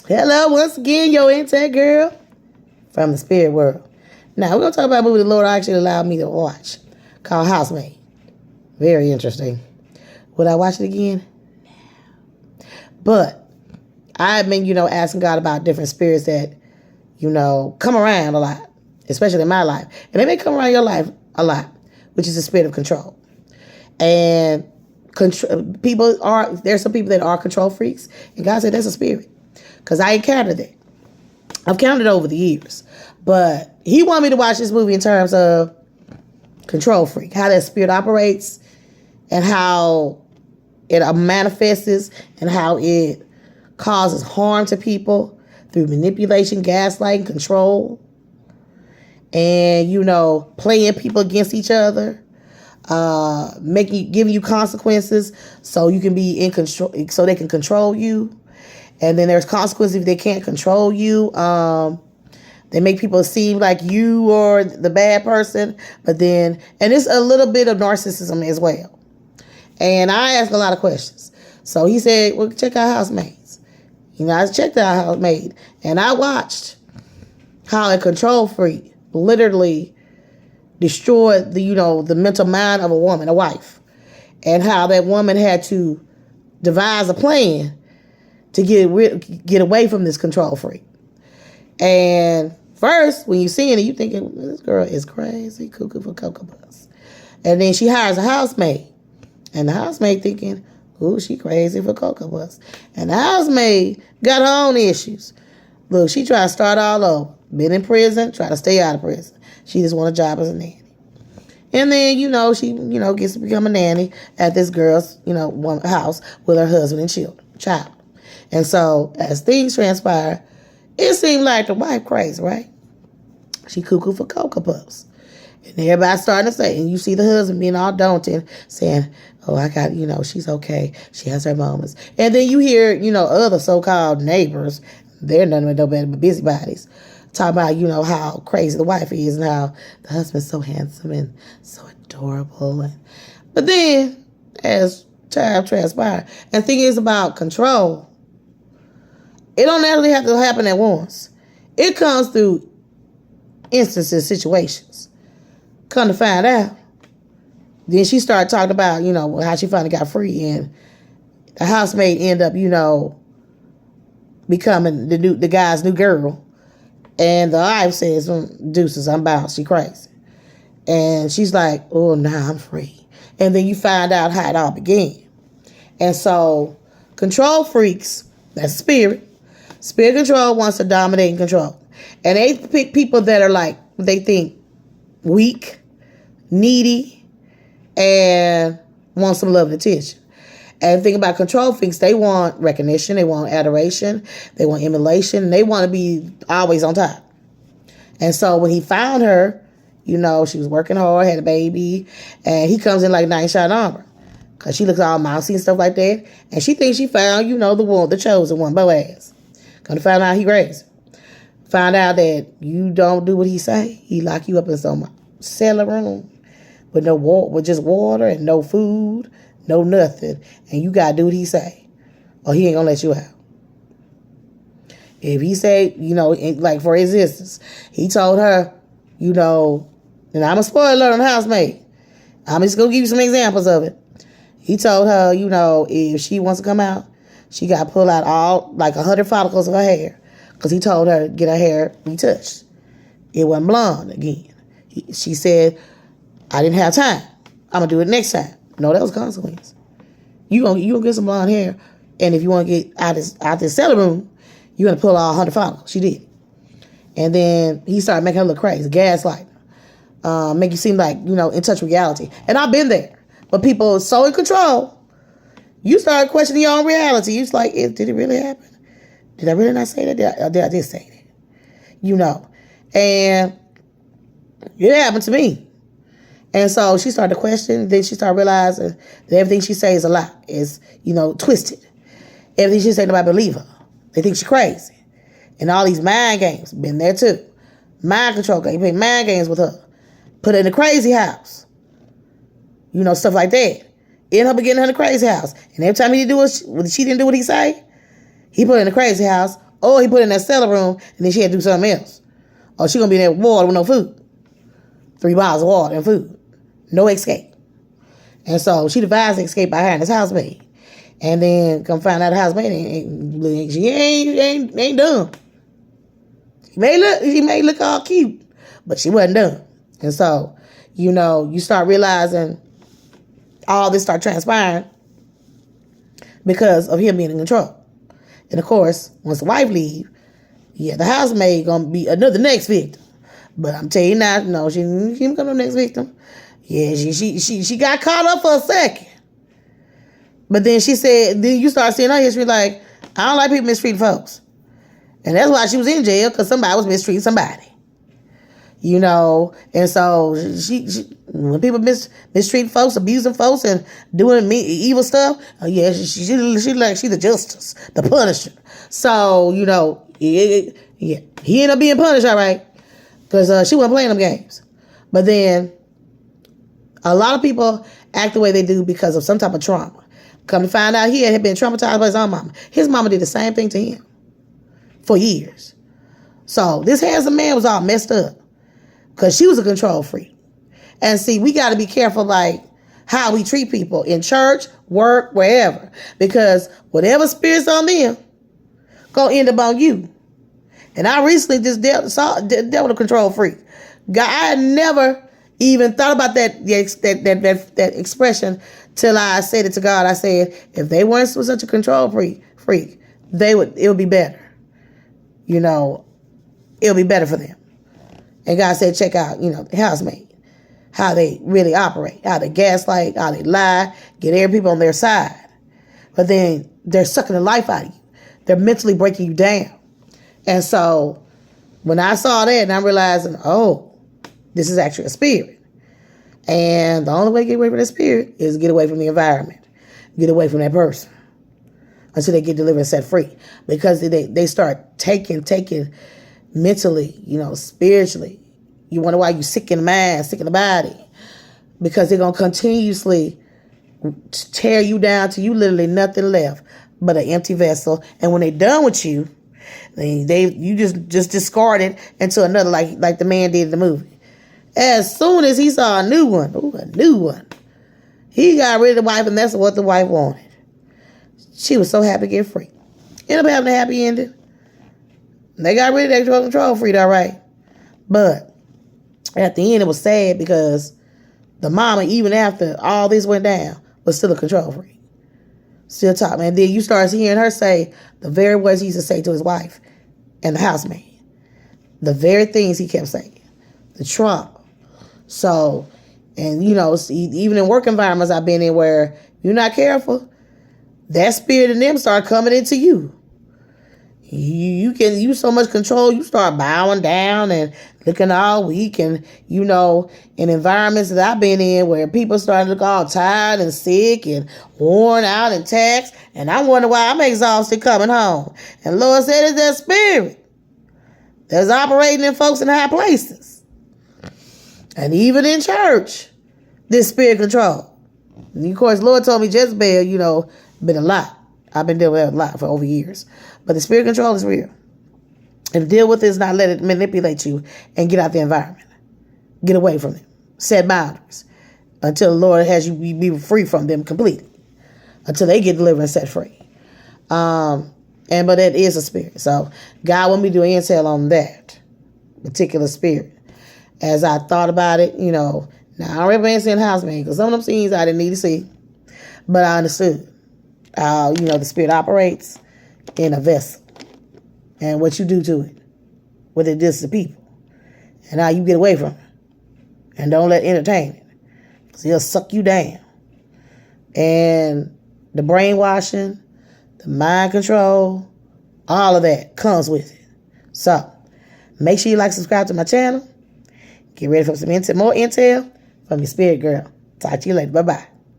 Hello, once again, your intake girl from the spirit world. Now, we're going to talk about a movie the Lord actually allowed me to watch called Housemaid. Very interesting. Would I watch it again? No. But I've been, asking God about different spirits that, come around a lot, especially in my life. And they may come around your life a lot, which is the spirit of control. And there's some people that are control freaks. And God said that's a spirit. Because I encountered that. I've counted over the years. But he wanted me to watch this movie in terms of control freak, how that spirit operates and how it manifests and how it causes harm to people through manipulation, gaslighting, control, and, playing people against each other, giving you consequences so you can be in control, so they can control you. And then there's consequences if they can't control you. They make people seem like you are the bad person, and it's a little bit of narcissism as well. And I ask a lot of questions. So he said, well, check out Housemaids. I checked out Housemaid, and I watched how a control freak literally destroyed the mental mind of a woman, a wife, and how that woman had to devise a plan to get away from this control freak. And first, when you're seeing it, you're thinking, this girl is crazy, cuckoo for Cocoa Puffs. And then she hires a housemaid. And the housemaid thinking, ooh, she crazy for Cocoa Puffs. And the housemaid got her own issues. Look, she tried to start all over. Been in prison, try to stay out of prison. She just want a job as a nanny. And then, she, gets to become a nanny at this girl's, house with her husband and child. And so, as things transpire, it seemed like the wife crazy, right? She cuckoo for Cocoa Puffs. And everybody's starting to say, and you see the husband being all daunting, saying, oh, I got, she's okay. She has her moments. And then you hear, other so-called neighbors, they're nothing but no better but busybodies, talking about, how crazy the wife is and how the husband's so handsome and so adorable. But then, as time transpires, and the thing is about control, it don't necessarily have to happen at once. It comes through instances, situations. Come to find out, then she started talking about, how she finally got free, and the housemaid end up, becoming the guy's new girl. And the wife says, deuces, I'm bounced. She crazy. And she's like, oh, now I'm free. And then you find out how it all began. And so control freaks, that's spirit. Spirit control wants to dominate and control. And they pick people that are like, they think weak, needy, and want some love and attention. And the thing about control freaks, they want recognition, they want adoration, they want emulation, and they want to be always on top. And so when he found her, she was working hard, had a baby, and he comes in like knight in shining armor. Because she looks all mousy and stuff like that. And she thinks she found, the chosen one, Boaz. Gonna find out he crazy. Find out that you don't do what he say. He lock you up in some cellar room with with just water and no food, no nothing. And you gotta do what he say, or he ain't gonna let you out. If he say, like for instance, he told her, and I'm a spoiler on Housemaid. I'm just gonna give you some examples of it. He told her, if she wants to come out, she got to pull out all, 100 follicles of her hair. Because he told her to get her hair retouched. It wasn't blonde again. She said, I didn't have time. I'm going to do it next time. No, that was consequence. You gonna get some blonde hair. And if you want to get out this cellar room, you're going to pull all 100 follicles. She did. And then he started making her look crazy. Gaslight. Make you seem like, in touch with reality. And I've been there. But people are so in control, you start questioning your own reality. It's like, did it really happen? Did I really not say that? Did I just say that? And it happened to me. And so she started to question. Then she started realizing that everything she says is a lie. Is, twisted. Everything she says, nobody believe her. They think she's crazy. And all these mind games, been there too. Mind control game. You play mind games with her. Put her in a crazy house. Stuff like that. End up getting her in a crazy house. And every time she didn't do what he say, he put her in a crazy house Or he put her in that cellar room and then she had to do something else. Or she gonna be in there with water with no food. 3 bottles of water and food. No escape. And so she devised an escape by hiring this housemaid. And then come find out the housemaid she ain't dumb. She may look all cute, but she wasn't dumb. And so, you start realizing all this start transpiring because of him being in control. And of course, once the wife leave, the housemaid gonna be the next victim. But I'm telling you now, no, she didn't become the next victim. Yeah, she got caught up for a second. But then she said, then you start seeing her history like, I don't like people mistreating folks. And that's why she was in jail, because somebody was mistreating somebody. And so she when people mistreat folks, abusing folks, and doing evil stuff, she's the justice, the punisher. So, he ended up being punished, all right, because she wasn't playing them games. But then a lot of people act the way they do because of some type of trauma. Come to find out, he had been traumatized by his own mama. His mama did the same thing to him for years. So this handsome man was all messed up because she was a control freak. And see, we got to be careful, like, how we treat people in church, work, wherever. Because whatever spirit's on them, gonna end up on you. And I recently just dealt with a control freak. God, I had never even thought about that expression till I said it to God. I said, if they weren't such a control freak, it would be better. It'll be better for them. And God said, check out, the housemaid, how they really operate, how they gaslight, how they lie, get every people on their side. But then they're sucking the life out of you. They're mentally breaking you down. And so when I saw that, and I'm realizing, this is actually a spirit. And the only way to get away from that spirit is get away from the environment. Get away from that person until they get delivered and set free. Because they start taking mentally, spiritually. You wonder why you're sick in the mind, sick in the body. Because they're going to continuously tear you down till you literally nothing left but an empty vessel. And when they're done with you, you just discard it into another, like the man did in the movie. As soon as he saw a new one, he got rid of the wife, and that's what the wife wanted. She was so happy to get free. Ended up having a happy ending. They got rid of that control freak, all right. But at the end, it was sad because the mama, even after all this went down, was still a control freak. Still talking. And then you start hearing her say the very words he used to say to his wife and the housemaid. The very things he kept saying. The trauma. So, and even in work environments I've been in where you're not careful, that spirit in them start coming into you. You can use so much control, you start bowing down and looking all weak. And, in environments that I've been in where people start to look all tired and sick and worn out and taxed. And I wonder why I'm exhausted coming home. And Lord said it's that spirit that's operating in folks in high places. And even in church, this spirit control. And of course, Lord told me Jezebel, been a lot. I've been dealing with that a lot for over years. But the spirit control is real. And to deal with it is not let it manipulate you and get out the environment. Get away from them. Set boundaries until the Lord has you be free from them completely. Until they get delivered and set free. But that is a spirit. So God want me to do an intel on that particular spirit. As I thought about it, now I don't recommend seeing housemaid because some of them scenes I didn't need to see. But I understood how, the spirit operates in a vessel and what you do to it, what it does to people, and how you get away from it. And don't let it entertain it because he'll suck you down. And the brainwashing, the mind control, all of that comes with it. So make sure you subscribe to my channel. Get ready for some more intel from your spirit girl. Talk to you later. Bye-bye.